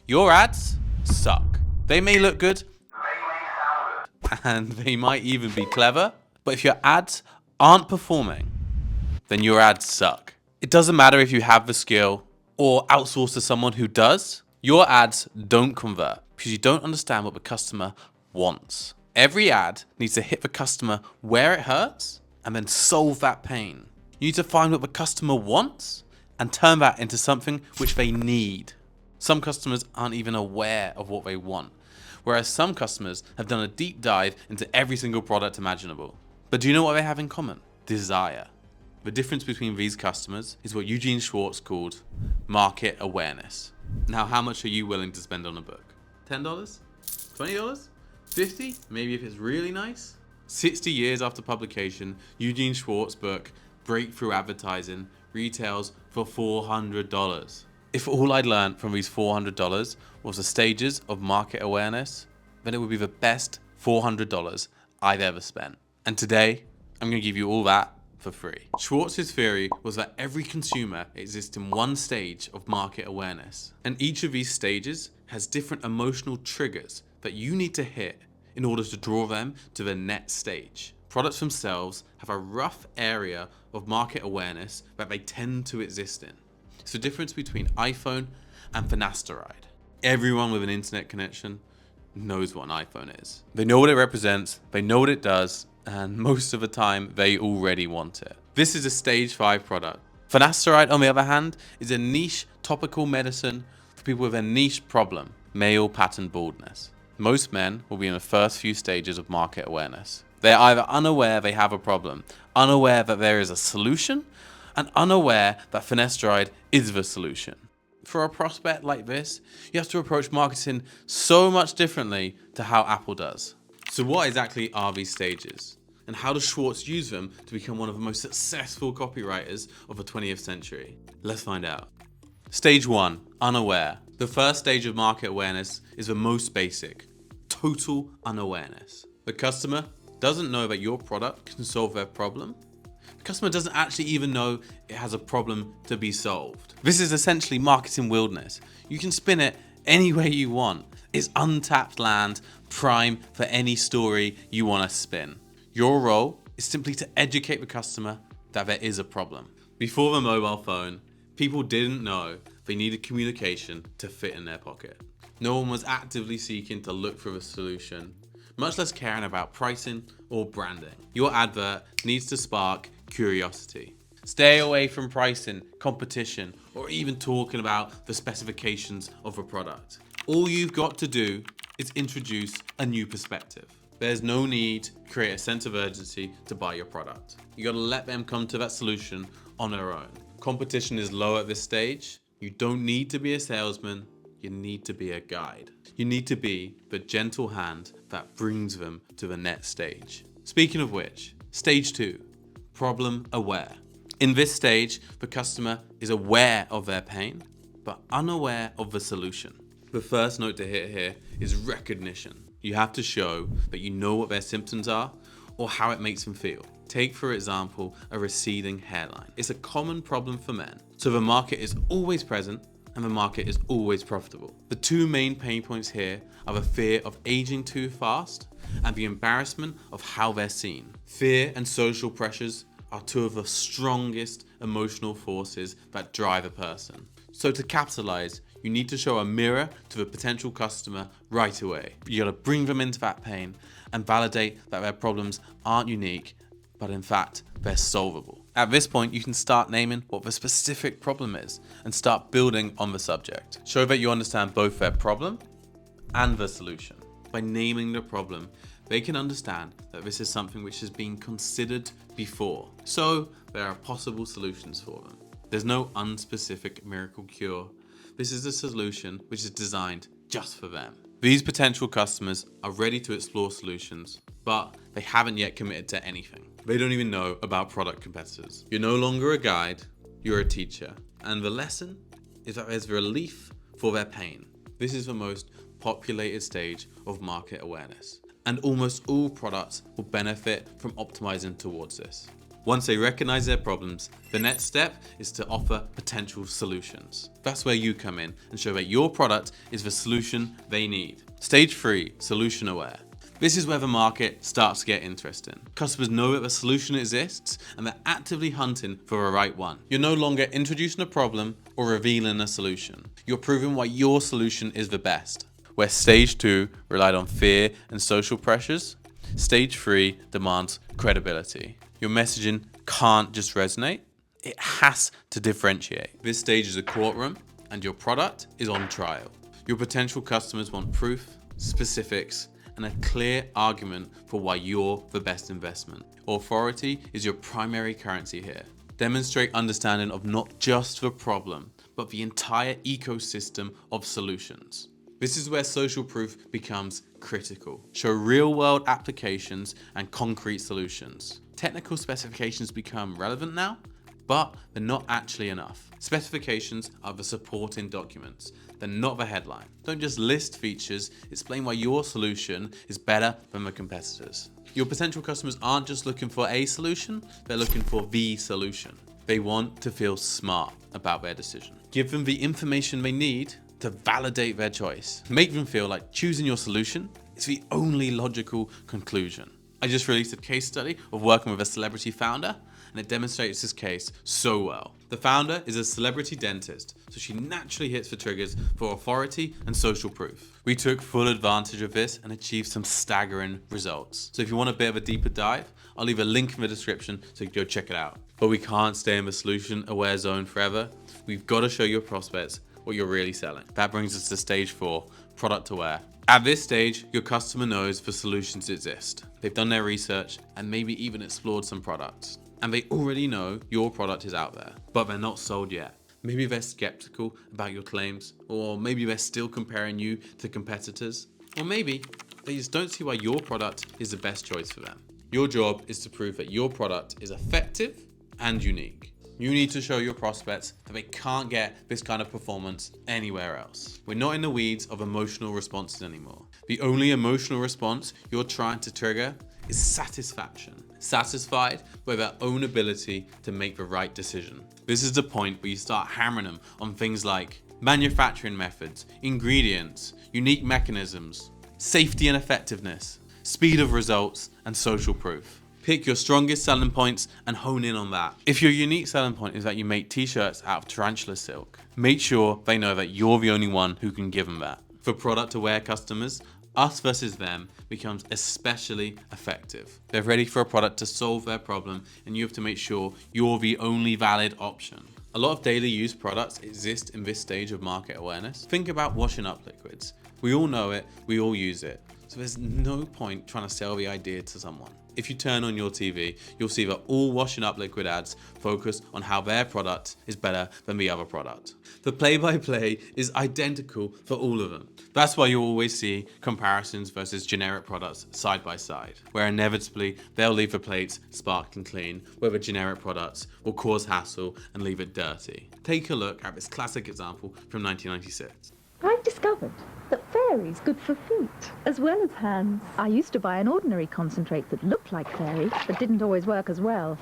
Your ads suck. They may look good, and they might even be clever, but if your ads aren't performing, then your ads suck. It doesn't matter if you have the skill or outsource to someone who does, your ads don't convert because you don't understand what the customer wants. Every ad needs to hit the customer where it hurts and then solve that pain. You need to find what the customer wants and turn that into something which they need. Some customers aren't even aware of what they want, whereas some customers have done a deep dive into every single product imaginable. But do you know what they have in common? Desire. The difference between these customers is what Eugene Schwartz called market awareness. Now, how much are you willing to spend on a book? $10? $20? $50? Maybe if it's really nice? 60 years after publication, Eugene Schwartz's book, Breakthrough Advertising, retails for $400. If all I'd learned from these $400 was the stages of market awareness, then it would be the best $400 I've ever spent. And today, I'm going to give you all that for free. Schwartz's theory was that every consumer exists in one stage of market awareness, and each of these stages has different emotional triggers that you need to hit in order to draw them to the next stage. Products themselves have a rough area of market awareness that they tend to exist in. It's the difference between iPhone and finasteride. Everyone with an internet connection knows what an iPhone is. They know what it represents, they know what it does, and most of the time they already want it. This is a stage 5 product. Finasteride, on the other hand, is a niche topical medicine for people with a niche problem, male pattern baldness. Most men will be in the first few stages of market awareness. They're either unaware they have a problem, unaware that there is a solution, and unaware that finasteride is the solution. For a prospect like this, you have to approach marketing so much differently to how Apple does. So what exactly are these stages? And how does Schwartz use them to become one of the most successful copywriters of the 20th century? Let's find out. Stage 1, unaware. The first stage of market awareness is the most basic, total unawareness. The customer doesn't know that your product can solve their problem. The customer doesn't actually even know it has a problem to be solved. This is essentially marketing wilderness. You can spin it any way you want. It's untapped land, prime for any story you want to spin. Your role is simply to educate the customer that there is a problem. Before the mobile phone, people didn't know they needed communication to fit in their pocket. No one was actively seeking to look for a solution, much less caring about pricing or branding. Your advert needs to spark curiosity. Stay away from pricing, competition, or even talking about the specifications of a product. All you've got to do is introduce a new perspective. There's no need to create a sense of urgency to buy your product. You gotta let them come to that solution on their own. Competition is low at this stage. You don't need to be a salesman, you need to be a guide. You need to be the gentle hand that brings them to the next stage. Speaking of which, stage 2, problem aware. In this stage, the customer is aware of their pain, but unaware of the solution. The first note to hit here is recognition. You have to show that you know what their symptoms are or how it makes them feel. Take, for example, a receding hairline. It's a common problem for men, so the market is always present and the market is always profitable. The two main pain points here are the fear of aging too fast and the embarrassment of how they're seen. Fear and social pressures are two of the strongest emotional forces that drive a person. So to capitalize, you need to show a mirror to the potential customer right away. You gotta bring them into that pain and validate that their problems aren't unique, but in fact, they're solvable. At this point, you can start naming what the specific problem is and start building on the subject. Show that you understand both their problem and the solution. By naming the problem, they can understand that this is something which has been considered before. So there are possible solutions for them. There's no unspecific miracle cure. This is a solution which is designed just for them. These potential customers are ready to explore solutions, but they haven't yet committed to anything. They don't even know about product competitors. You're no longer a guide, you're a teacher. And the lesson is that there's relief for their pain. This is the most populated stage of market awareness. And almost all products will benefit from optimizing towards this. Once they recognize their problems, the next step is to offer potential solutions. That's where you come in and show that your product is the solution they need. Stage 3, solution aware. This is where the market starts to get interesting. Customers know that the solution exists and they're actively hunting for the right one. You're no longer introducing a problem or revealing a solution. You're proving why your solution is the best. Where stage 2 relied on fear and social pressures, stage 3 demands credibility. Your messaging can't just resonate, it has to differentiate. This stage is a courtroom and your product is on trial. Your potential customers want proof, specifics, and a clear argument for why you're the best investment. Authority is your primary currency here. Demonstrate understanding of not just the problem, but the entire ecosystem of solutions. This is where social proof becomes critical. Show real-world applications and concrete solutions. Technical specifications become relevant now, but they're not actually enough. Specifications are the supporting documents. They're not the headline. Don't just list features, explain why your solution is better than the competitors. Your potential customers aren't just looking for a solution, they're looking for the solution. They want to feel smart about their decision. Give them the information they need to validate their choice. Make them feel like choosing your solution is the only logical conclusion. I just released a case study of working with a celebrity founder, and it demonstrates this case so well. The founder is a celebrity dentist, so she naturally hits the triggers for authority and social proof. We took full advantage of this and achieved some staggering results. So if you want a bit of a deeper dive, I'll leave a link in the description so you can go check it out. But we can't stay in the solution aware zone forever. We've got to show your prospects what you're really selling. That brings us to stage 4, product aware. At this stage, your customer knows the solutions exist. They've done their research and maybe even explored some products. And they already know your product is out there, but they're not sold yet. Maybe they're skeptical about your claims, or maybe they're still comparing you to competitors, or maybe they just don't see why your product is the best choice for them. Your job is to prove that your product is effective and unique. You need to show your prospects that they can't get this kind of performance anywhere else. We're not in the weeds of emotional responses anymore. The only emotional response you're trying to trigger is satisfaction. Satisfied by their own ability to make the right decision. This is the point where you start hammering them on things like manufacturing methods, ingredients, unique mechanisms, safety and effectiveness, speed of results, and social proof. Pick your strongest selling points and hone in on that. If your unique selling point is that you make t-shirts out of tarantula silk, make sure they know that you're the only one who can give them that. For product aware customers, us versus them becomes especially effective. They're ready for a product to solve their problem, and you have to make sure you're the only valid option. A lot of daily use products exist in this stage of market awareness. Think about washing up liquids. We all know it, we all use it. So there's no point trying to sell the idea to someone. If you turn on your TV, you'll see that all washing up liquid ads focus on how their product is better than the other product. The play-by-play is identical for all of them. That's why you always see comparisons versus generic products side by side, where inevitably they'll leave the plates sparkling clean, where the generic products will cause hassle and leave it dirty. Take a look at this classic example from 1996. I've discovered that fairy's good for feet as well as hands. I used to buy an ordinary concentrate that looked like fairy but didn't always work as well.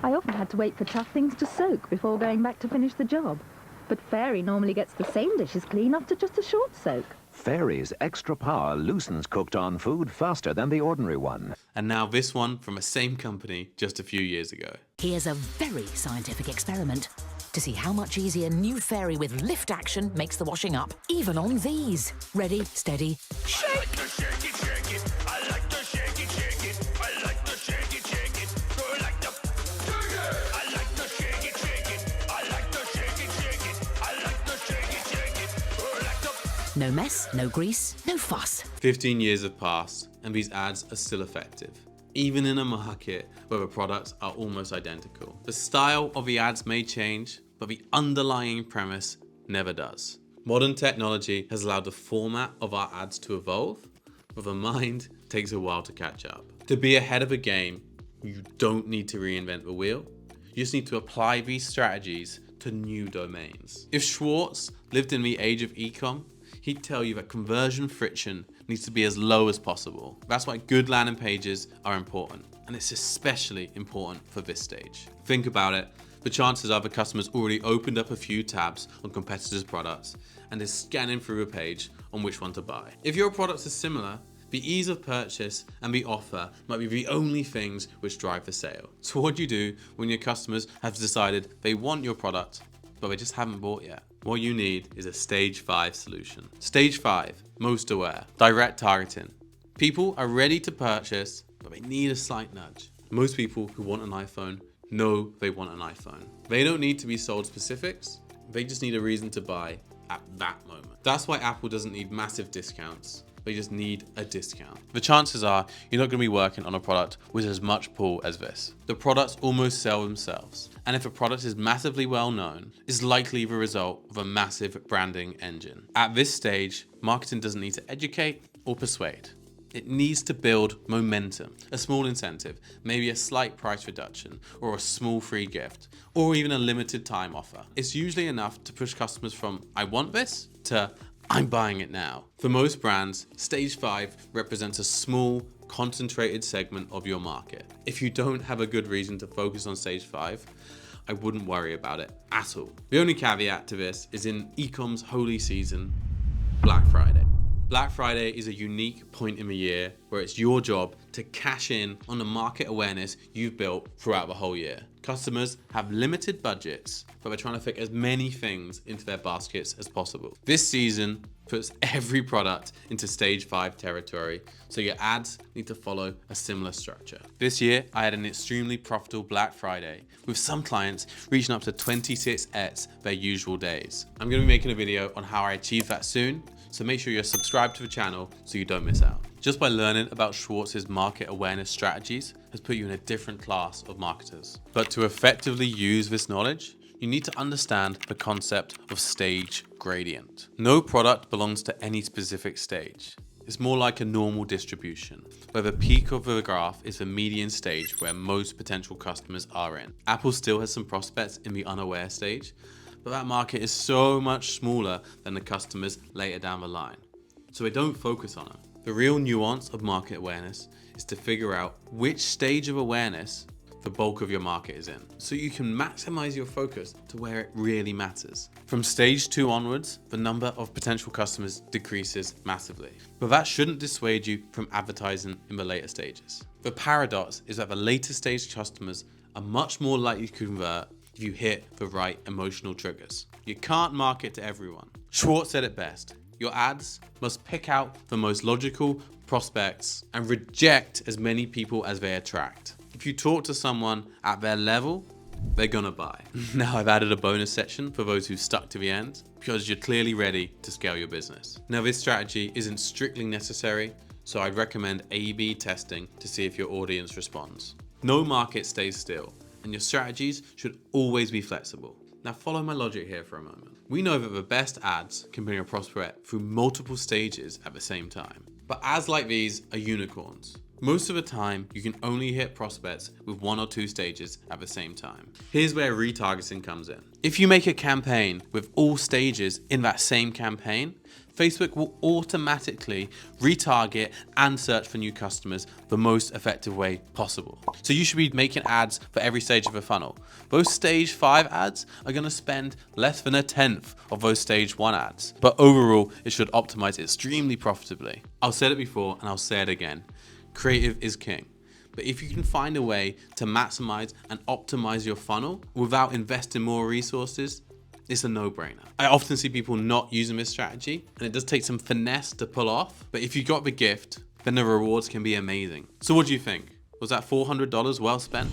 I often had to wait for tough things to soak before going back to finish the job. But fairy normally gets the same dishes clean after just a short soak. Fairy's extra power loosens cooked-on food faster than the ordinary one. And now this one from the same company just a few years ago. Here's a very scientific experiment to see how much easier new Fairy with lift action makes the washing up, even on these. Ready, steady, shake! I like to shake it, shake it. I like to shake it, shake it. I like to shake it, shake it. Go like the shake it. I like to shake it, shake it. I like to shake it, shake it. I like to shake it, shake it. Go like the No mess, no grease, no fuss. 15 years have passed and these ads are still effective, even in a market where the products are almost identical. The style of the ads may change, but the underlying premise never does. Modern technology has allowed the format of our ads to evolve, but the mind takes a while to catch up. To be ahead of a game, you don't need to reinvent the wheel. You just need to apply these strategies to new domains. If Schwartz lived in the age of e-com, he'd tell you that conversion friction needs to be as low as possible. That's why good landing pages are important. and it's especially important for this stage. Think about it. The chances are the customer's already opened up a few tabs on competitors' products and is scanning through a page on which one to buy. If your products are similar, the ease of purchase and the offer might be the only things which drive the sale. So what do you do when your customers have decided they want your product, but they just haven't bought yet? What you need is a stage 5 solution. Stage 5, most aware, direct targeting. People are ready to purchase, but they need a slight nudge. Most people who want an iPhone know they want an iPhone. They don't need to be sold specifics. They just need a reason to buy at that moment. That's why Apple doesn't need massive discounts. They just need a discount. The chances are you're not going to be working on a product with as much pull as this. The products almost sell themselves. And if a product is massively well known, it's likely the result of a massive branding engine. At this stage, marketing doesn't need to educate or persuade. It needs to build momentum, a small incentive, maybe a slight price reduction, or a small free gift, or even a limited time offer. It's usually enough to push customers from "I want this" to "I'm buying it now." For most brands, stage 5 represents a small, concentrated segment of your market. If you don't have a good reason to focus on stage 5, I wouldn't worry about it at all. The only caveat to this is in e-com's holy season, Black Friday. Black Friday is a unique point in the year where it's your job to cash in on the market awareness you've built throughout the whole year. Customers have limited budgets, but they're trying to fit as many things into their baskets as possible. This season puts every product into stage 5 territory, so your ads need to follow a similar structure. This year, I had an extremely profitable Black Friday, with some clients reaching up to 26x their usual days. I'm going to be making a video on how I achieve that soon, so make sure you're subscribed to the channel so you don't miss out. Just by learning about Schwartz's market awareness strategies has put you in a different class of marketers. But to effectively use this knowledge, you need to understand the concept of stage gradient. No product belongs to any specific stage. It's more like a normal distribution, where the peak of the graph is the median stage where most potential customers are in. Apple still has some prospects in the unaware stage, but that market is so much smaller than the customers later down the line, so they don't focus on them. The real nuance of market awareness is to figure out which stage of awareness the bulk of your market is in, so you can maximize your focus to where it really matters. From stage 2 onwards, the number of potential customers decreases massively, but that shouldn't dissuade you from advertising in the later stages. The paradox is that the later stage customers are much more likely to convert if you hit the right emotional triggers. You can't market to everyone. Schwartz said it best: your ads must pick out the most logical prospects and reject as many people as they attract. If you talk to someone at their level, they're gonna buy. Now I've added a bonus section for those who stuck to the end, because you're clearly ready to scale your business. Now this strategy isn't strictly necessary, so I'd recommend A/B testing to see if your audience responds. No market stays still, and your strategies should always be flexible. Now follow my logic here for a moment. We know that the best ads can bring a prospect through multiple stages at the same time. But ads like these are unicorns. Most of the time, you can only hit prospects with 1 or 2 stages at the same time. Here's where retargeting comes in. If you make a campaign with all stages in that same campaign, Facebook will automatically retarget and search for new customers the most effective way possible. So you should be making ads for every stage of the funnel. Those stage 5 ads are going to spend less than 1/10 of those stage 1 ads, but overall it should optimize extremely profitably. I've said it before and I'll say it again. Creative is king. But if you can find a way to maximize and optimize your funnel without investing more resources, it's a no-brainer. I often see people not using this strategy, and it does take some finesse to pull off, but if you got the gift, then the rewards can be amazing. So what do you think? Was that $400 well spent?